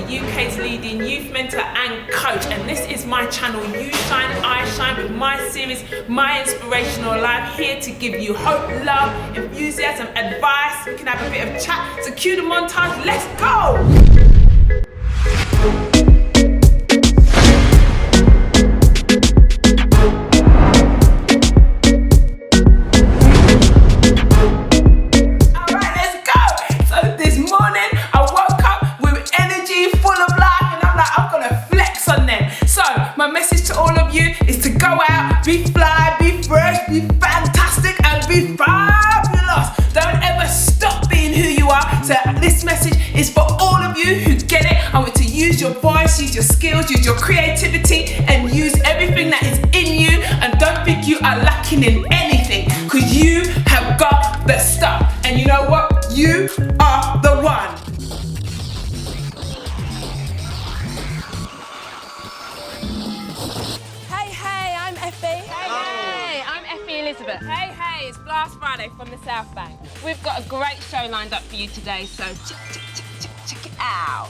UK's leading youth mentor and coach, and this is my channel, You Shine, I Shine, with my series, My Inspirational Life, here to give you hope, love, enthusiasm, advice. We can have a bit of chat, so cue the montage, let's go! Be fly, be fresh, be fantastic, and be fabulous. Don't ever stop being who you are. So this message is for all of you who get it. I want to use your voice, use your skills, use your creativity, and use everything that is in you. And don't think you are lacking in anything, because you have got the stuff. And you know what? You are the one. Elizabeth. Hey, it's Blast Friday from the South Bank. We've got a great show lined up for you today, so check it out.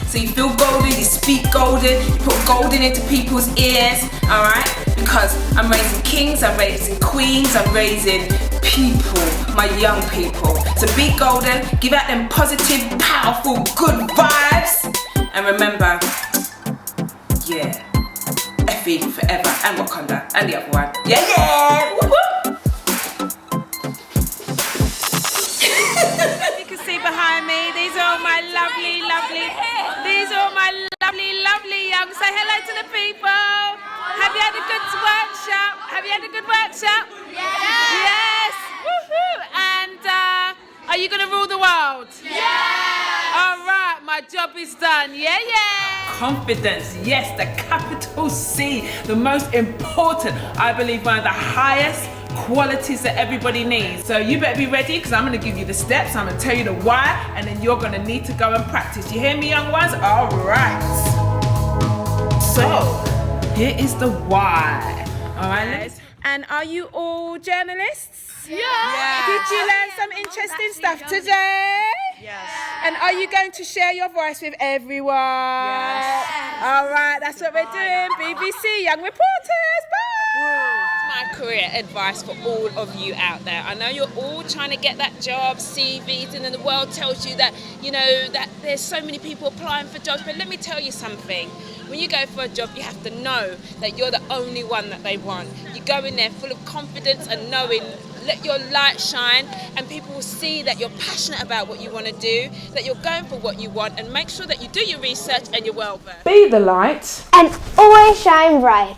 So you feel golden, you speak golden, you put golden into people's ears, alright? Because I'm raising kings, I'm raising queens, I'm raising people, my young people. So be golden, give out them positive, powerful, good vibes. And remember, yeah, Effie forever, and Wakanda, and the other one. Yeah! Woo woo! You can see behind me, these are all my lovely young. Say hello to the people. Have you had a good workshop? Yes! Woohoo! And are you gonna rule the world? Yeah! Alright, my job is done. Yeah! Confidence, yes, the capital C, the most important, I believe one of the highest qualities that everybody needs. So you better be ready, because I'm going to give you the steps, I'm going to tell you the why, and then you're going to need to go and practice. You hear me, young ones? All right. So here is the why. All right, ladies. And are you all journalists? Yeah. Did you learn some interesting stuff today? Yes. And are you going to share your voice with everyone? Yes. All right, that's what we're doing. BBC Young Reporters. Bye. My career advice for all of you out there. I know you're all trying to get that job, CVs, and then the world tells you that, you know, that there's so many people applying for jobs. But let me tell you something. When you go for a job, you have to know that you're the only one that they want. You go in there full of confidence and knowing, let your light shine, and people will see that you're passionate about what you want to do, that you're going for what you want, and make sure that you do your research and you're well versed. Be the light. And always shine bright.